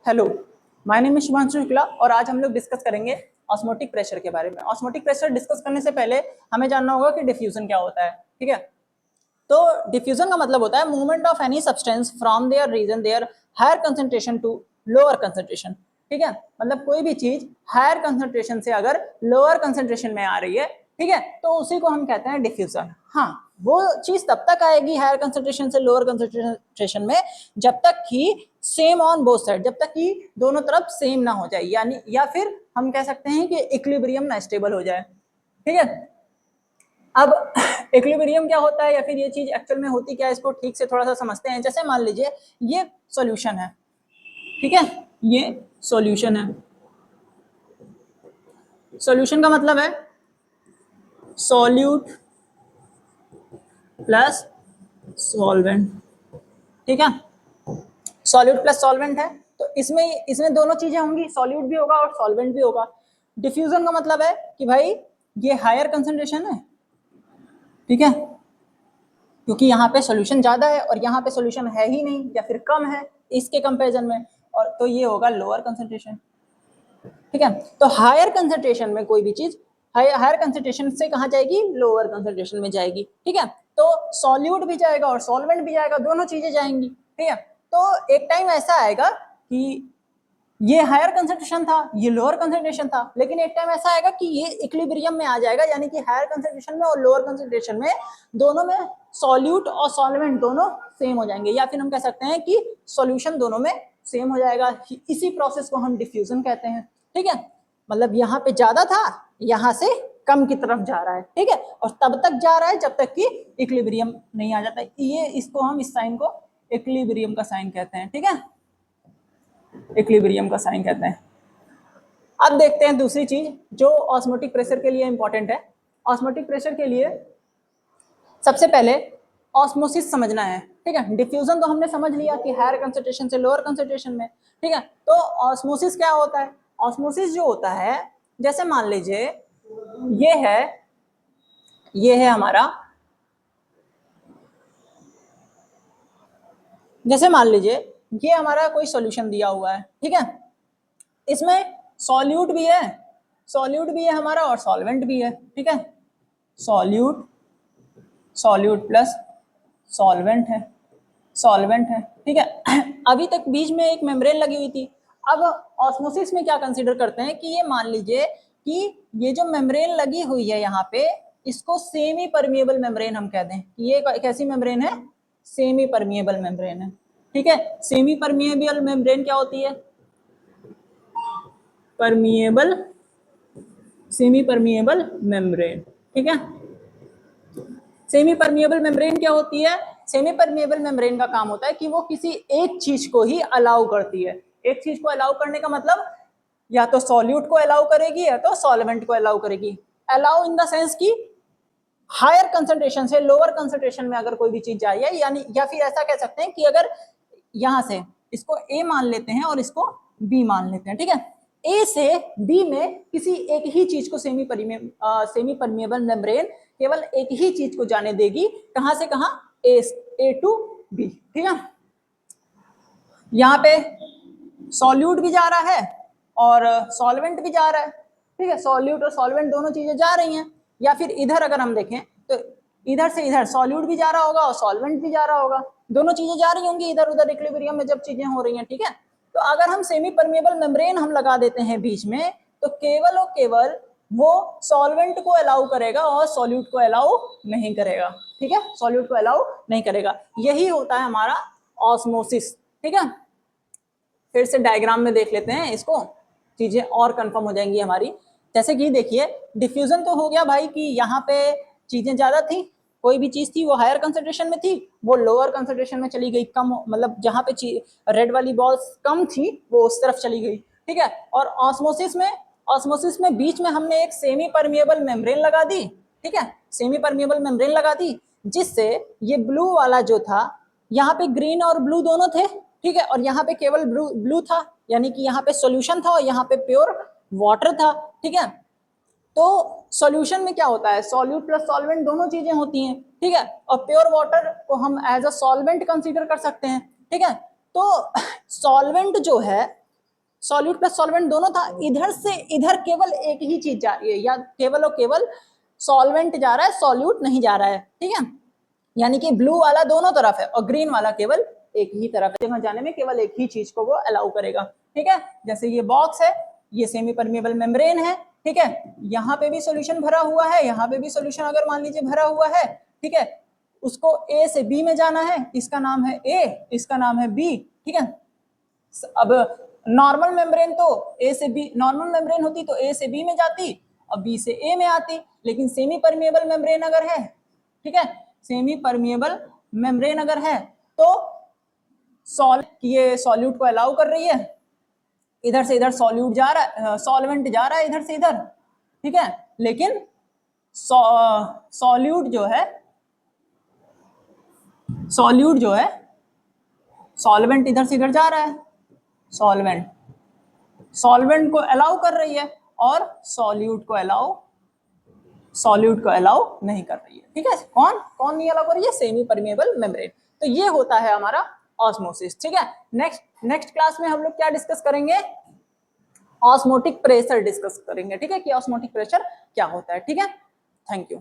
Hello, my name is Shubhanshu Shukla और आज हम लोग डिस्कस करेंगे ऑस्मोटिक प्रेशर के बारे में। ऑस्मोटिक प्रेशर डिस्कस करने से पहले हमें जानना होगा कि डिफ्यूजन क्या होता है। ठीक है, तो डिफ्यूजन का मतलब होता है movement of any substance from their region their higher concentration to lower concentration. ठीक है, मतलब कोई भी चीज हायर कंसंट्रेशन से अगर लोअर कंसंट्रेशन में आ रही है, ठीक है, तो उसी को हम कहते हैं डिफ्यूजन। हाँ, वो चीज तब तक आएगी हायर कंसंट्रेशन से लोअर कंसंट्रेशन में जब तक कि सेम ऑन बोथ साइड, जब तक कि दोनों तरफ सेम ना हो जाए, यानी या फिर हम कह सकते हैं कि इक्विलिब्रियम ना स्टेबल हो जाए। ठीक है, अब इक्विलिब्रियम क्या होता है या फिर ये चीज एक्चुअल में होती क्या है, इसको ठीक से थोड़ा सा समझते हैं। जैसे मान लीजिए ये सॉल्यूशन है, ठीक है, ये सॉल्यूशन है। सॉल्यूशन का मतलब है सॉल्यूट प्लस सॉल्वेंट। ठीक है, सॉल्यूट प्लस सॉल्वेंट है, तो इसमें दोनों चीजें होंगी, सॉल्यूट भी होगा और सॉल्वेंट भी होगा। डिफ्यूजन का मतलब है कि भाई ये हायर कंसंट्रेशन है, ठीक है, क्योंकि यहाँ पे सॉल्यूशन ज्यादा है और यहाँ पे सॉल्यूशन है ही नहीं या फिर कम है इसके कंपैरिजन में, और तो ये होगा लोअर कंसंट्रेशन। ठीक है, तो हायर कंसंट्रेशन में कोई भी चीज हायर कंसंट्रेशन से कहाँ जाएगी, लोअर कंसंट्रेशन में जाएगी। ठीक है, तो सॉल्यूट भी जाएगा और सॉल्वेंट भी जाएगा, दोनों चीजें जाएंगी। ठीक है, तो एक टाइम ऐसा आएगा कि ये हायर कंसंट्रेशन था, ये लोअर कंसंट्रेशन था, लेकिन एक टाइम ऐसा आएगा कि ये इक्विलिब्रियम में आ जाएगा, यानी कि हायर कंसंट्रेशन में और लोअर कंसंट्रेशन में दोनों में सॉल्यूट और सॉल्वेंट दोनों सेम हो जाएंगे, या फिर हम कह सकते हैं कि सॉल्यूशन दोनों में सेम हो जाएगा। इसी प्रोसेस को हम डिफ्यूजन कहते हैं। ठीक है, मतलब यहाँ पे ज्यादा था, यहाँ से कम की तरफ जा रहा है। ठीक है, और तब तक जा रहा है जब तक कि इक्विलिब्रियम नहीं आ जाता। ये इसको हम इस साइन को इक्विलिब्रियम का साइन कहते हैं। ठीक है, इक्विलिब्रियम का साइन कहते हैं। अब देखते हैं दूसरी चीज जो ऑस्मोटिक प्रेशर के लिए इंपॉर्टेंट है। ऑस्मोटिक प्रेशर के लिए सबसे पहले ऑस्मोसिस समझना है। ठीक है, डिफ्यूजन तो हमने समझ लिया कि हायर कंसंट्रेशन से लोअर कंसंट्रेशन में। ठीक है, तो ऑस्मोसिस क्या होता है? ऑस्मोसिस जो होता है, जैसे मान लीजिए ये है हमारा, जैसे मान लीजिए ये हमारा कोई सॉल्यूशन दिया हुआ है। ठीक है, इसमें सॉल्यूट भी है, हमारा, और सॉल्वेंट भी है। ठीक है, सॉल्यूट प्लस सॉल्वेंट है। ठीक है, अभी तक बीच में एक मेम्ब्रेन लगी हुई थी। अब ऑस्मोसिस में क्या कंसीडर करते हैं कि ये मान लीजिए कि ये जो मेम्ब्रेन लगी हुई है यहाँ पे, इसको सेमी परमिएबल मेम्ब्रेन हम कह दें। ये कैसी मेम्ब्रेन है? सेमी परमिएबल मेम्ब्रेन है। ठीक है, सेमी परमिएबल मेम्ब्रेन क्या होती है? Semi permeable membrane. ठीक है, सेमी परमिएबल मेम्ब्रेन क्या होती है? सेमी परमिएबल मेम्ब्रेन का काम होता है कि वो किसी एक चीज को ही अलाउ करती है। एक चीज को अलाउ करने का मतलब या तो सॉल्यूट को अलाउ करेगी या तो सॉल्वेंट को अलाउ करेगी। अलाउ इन द सेंस कि हायर कंसंट्रेशन से लोअर कंसंट्रेशन में अगर कोई भी चीज जाए, यानी या फिर ऐसा कह सकते हैं कि अगर यहां से इसको ए मान लेते हैं और इसको बी मान लेते हैं। ठीक है, ए से बी में किसी एक ही चीज को सेमी परमिएबल मेम्ब्रेन केवल एक ही चीज को जाने देगी। कहां से कहां? ए टू बी। ठीक है, यहाँ पे सॉल्यूट भी जा रहा है और सॉल्वेंट भी जा रहा है। ठीक है, सॉल्यूट और सॉल्वेंट दोनों चीजें जा रही हैं। या फिर इधर अगर हम देखें तो इधर से इधर सॉल्यूट भी जा रहा होगा और सॉल्वेंट भी जा रहा होगा, दोनों चीजें जा रही होंगी इधर उधर इक्विलिब्रियम में जब चीजें हो रही हैं। ठीक है, तो अगर हम सेमी परमिएबल मेम्ब्रेन हम लगा देते हैं बीच में, तो केवल और केवल वो सॉल्वेंट को अलाउ करेगा और सॉल्यूट को अलाउ नहीं करेगा। ठीक है, सॉल्यूट को अलाउ नहीं करेगा। यही होता है हमारा ऑस्मोसिस। ठीक है, फिर से डायग्राम में देख लेते हैं इसको, चीजें और कंफर्म हो जाएंगी हमारी। जैसे कि देखिए डिफ्यूजन तो हो गया भाई कि यहाँ पे चीजें ज्यादा थी, कोई भी चीज थी वो हायर कंसंट्रेशन में थी, वो लोअर कंसंट्रेशन में चली गई, कम, मतलब जहाँ पे रेड वाली बॉल्स कम थी वो उस तरफ चली गई। ठीक है, और ऑस्मोसिस में बीच में हमने एक सेमी परमिएबल मेम्ब्रेन लगा दी। ठीक है, सेमी परमिएबल मेम्ब्रेन लगा दी, जिससे ये ब्लू वाला जो था, यहाँ पे ग्रीन और ब्लू दोनों थे। ठीक है, और यहाँ पे केवल ब्लू था, यानी कि यहाँ पे सॉल्यूशन था और यहाँ पे प्योर वाटर था। ठीक है, तो सॉल्यूशन में क्या होता है? सॉल्यूट प्लस सॉल्वेंट दोनों चीजें होती हैं। ठीक है, और प्योर वाटर को हम एज अ सॉल्वेंट कंसीडर कर सकते हैं। ठीक है, तो सॉल्वेंट जो है, सॉल्यूट प्लस सॉल्वेंट दोनों था, इधर से इधर केवल एक ही चीज जा रही है, या केवल और केवल सॉल्वेंट जा रहा है, सॉल्यूट नहीं जा रहा है, ठीक है। यानी कि ब्लू वाला दोनों तरफ है और ग्रीन वाला केवल एक ही तरफ है, जगह जाने में केवल एक ही चीज को वो अलाउ करेगा, ठीक है। जैसे ये बॉक्स है, ये सेमी परमिएबल मेम्ब्रेन है, ठीक है, यहाँ पे भी सॉल्यूशन भरा हुआ है, यहाँ पे भी सॉल्यूशन अगर मान लीजिए भरा हुआ है, ठीक है, उसको ए से बी में जाना है, इसका नाम है ए, इसका नाम है बी, ठीक है। अब नॉर्मल मेम्ब्रेन तो ए से बी, नॉर्मल मेम्ब्रेन होती तो ए से बी में जाती और बी से ए में आती, लेकिन सेमी परमिएबल मेम्ब्रेन अगर है, ठीक है, सेमी परमिएबल मेम्ब्रेन अगर है तो ये सॉल्यूट को अलाउ कर रही है, इधर से इधर सॉल्यूट जा रहा है, सॉल्वेंट जा रहा है इधर से इधर, ठीक है, लेकिन सॉल्यूट जो है, सॉल्यूट जो है, सॉल्वेंट इधर से इधर जा रहा है, सॉल्वेंट को अलाउ कर रही है और सॉल्यूट को अलाउ नहीं कर रही है, ठीक है। कौन नहीं अलाउ कर रही है? Semi permeable membrane. तो ये होता है हमारा ऑस्मोसिस, ठीक है। नेक्स्ट क्लास में हम लोग क्या डिस्कस करेंगे? ऑस्मोटिक प्रेशर डिस्कस करेंगे, ठीक है, कि ऑस्मोटिक प्रेशर क्या होता है, ठीक है। Thank you.